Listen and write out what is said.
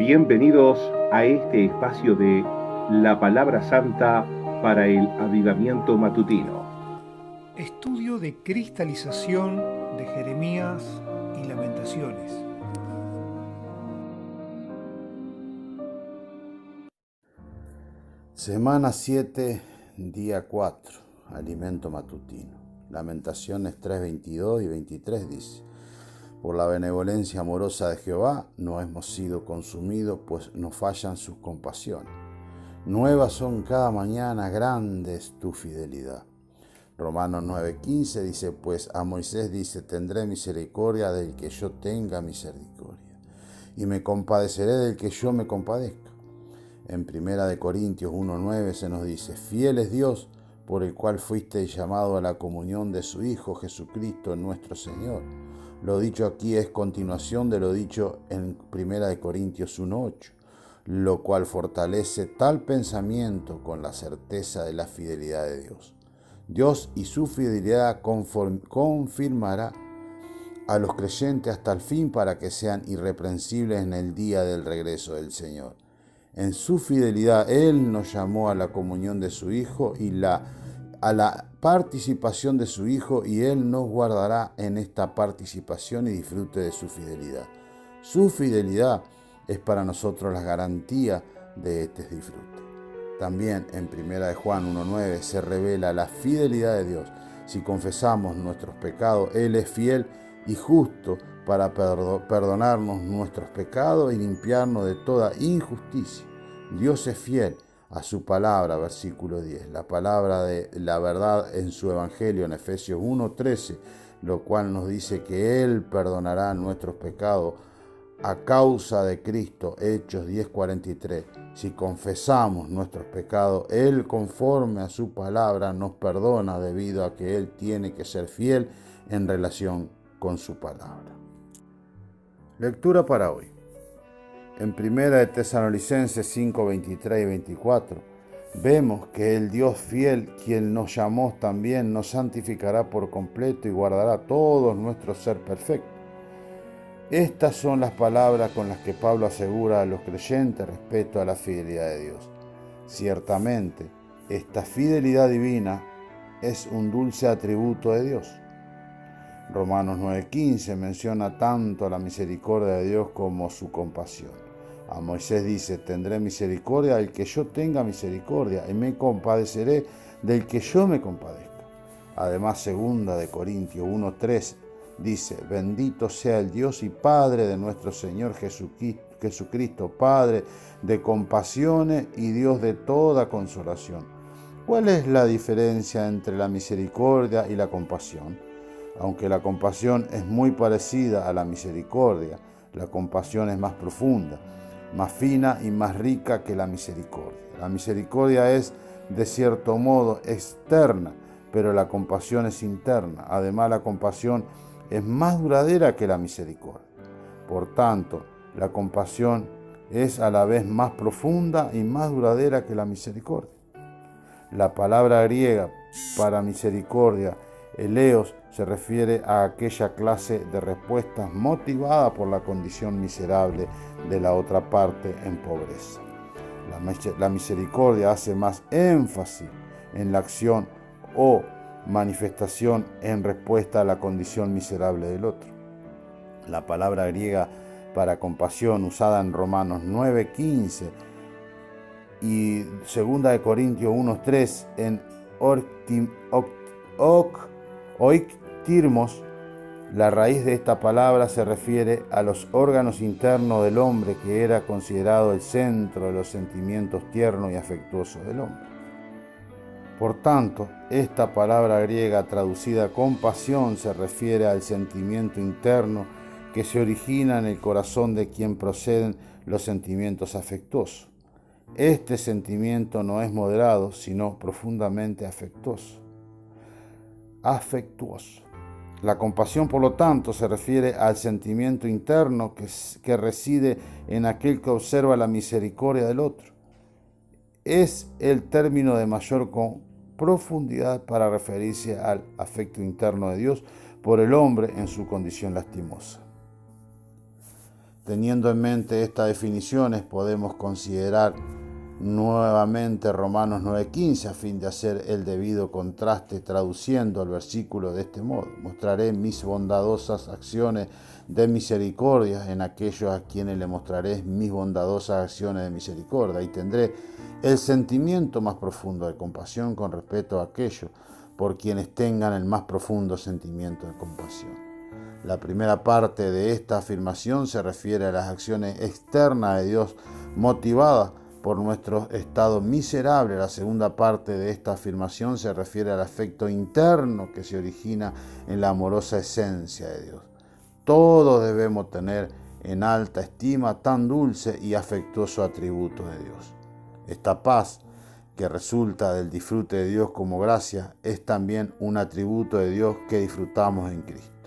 Bienvenidos a este espacio de la Palabra Santa para el Avivamiento Matutino. Estudio de cristalización de Jeremías y Lamentaciones. Semana 7, día 4, alimento matutino. Lamentaciones 3, 22 y 23 dice: Por la benevolencia amorosa de Jehová no hemos sido consumidos, pues no fallan sus compasiones. Nuevas son cada mañana, grande es tu fidelidad. Romanos 9:15 dice: Pues a Moisés dice: Tendré misericordia del que yo tenga misericordia, y me compadeceré del que yo me compadezca. En 1 Corintios 1:9 se nos dice: Fiel es Dios, por el cual fuisteis llamado a la comunión de su Hijo Jesucristo nuestro Señor. Lo dicho aquí es continuación de lo dicho en 1 Corintios 1:8, lo cual fortalece tal pensamiento con la certeza de la fidelidad de Dios. Dios y su fidelidad confirmará a los creyentes hasta el fin para que sean irreprensibles en el día del regreso del Señor. En su fidelidad Él nos llamó a la comunión de su Hijo y a la participación de su Hijo, y Él nos guardará en esta participación y disfrute de su fidelidad. Su fidelidad es para nosotros la garantía de este disfrute. También en 1 Juan 1:9 se revela la fidelidad de Dios. Si confesamos nuestros pecados, Él es fiel y justo para perdonarnos nuestros pecados y limpiarnos de toda injusticia. Dios es fiel a su palabra, versículo 10, la palabra de la verdad en su evangelio en Efesios 1:13, lo cual nos dice que Él perdonará nuestros pecados a causa de Cristo, Hechos 10:43. Si confesamos nuestros pecados, Él, conforme a su palabra, nos perdona debido a que Él tiene que ser fiel en relación con su palabra. Lectura para hoy. En 1 Tesalonicenses 5, 23 y 24, vemos que el Dios fiel, quien nos llamó también, nos santificará por completo y guardará todo nuestro ser perfecto. Estas son las palabras con las que Pablo asegura a los creyentes respecto a la fidelidad de Dios. Ciertamente, esta fidelidad divina es un dulce atributo de Dios. Romanos 9:15 menciona tanto la misericordia de Dios como su compasión. A Moisés dice: Tendré misericordia del que yo tenga misericordia, y me compadeceré del que yo me compadezca. Además, 2 Corintios 1:3 dice: Bendito sea el Dios y Padre de nuestro Señor Jesucristo, Padre de compasiones y Dios de toda consolación. ¿Cuál es la diferencia entre la misericordia y la compasión? Aunque la compasión es muy parecida a la misericordia, la compasión es más profunda, más fina y más rica que la misericordia. La misericordia es, de cierto modo, externa, pero la compasión es interna. Además, la compasión es más duradera que la misericordia. Por tanto, la compasión es a la vez más profunda y más duradera que la misericordia. La palabra griega para misericordia, eleos, se refiere a aquella clase de respuestas motivada por la condición miserable de la otra parte en pobreza. La misericordia hace más énfasis en la acción o manifestación en respuesta a la condición miserable del otro. La palabra griega para compasión, usada en Romanos 9:15 y 2 Corintios 1:3 en oiktirmos, la raíz de esta palabra se refiere a los órganos internos del hombre, que era considerado el centro de los sentimientos tiernos y afectuosos del hombre. Por tanto, esta palabra griega traducida compasión se refiere al sentimiento interno que se origina en el corazón de quien proceden los sentimientos afectuosos. Este sentimiento no es moderado, sino profundamente afectuoso. La compasión, por lo tanto, se refiere al sentimiento interno que reside en aquel que observa la misericordia del otro. Es el término de mayor profundidad para referirse al afecto interno de Dios por el hombre en su condición lastimosa. Teniendo en mente estas definiciones, podemos considerar nuevamente Romanos 9:15 a fin de hacer el debido contraste, traduciendo el versículo de este modo: mostraré mis bondadosas acciones de misericordia en aquellos a quienes le mostraré mis bondadosas acciones de misericordia, y tendré el sentimiento más profundo de compasión con respecto a aquellos por quienes tengan el más profundo sentimiento de compasión. La primera parte de esta afirmación se refiere a las acciones externas de Dios motivadas por nuestro estado miserable. La segunda parte de esta afirmación se refiere al afecto interno que se origina en la amorosa esencia de Dios. Todos debemos tener en alta estima tan dulce y afectuoso atributo de Dios. Esta paz que resulta del disfrute de Dios como gracia es también un atributo de Dios que disfrutamos en Cristo.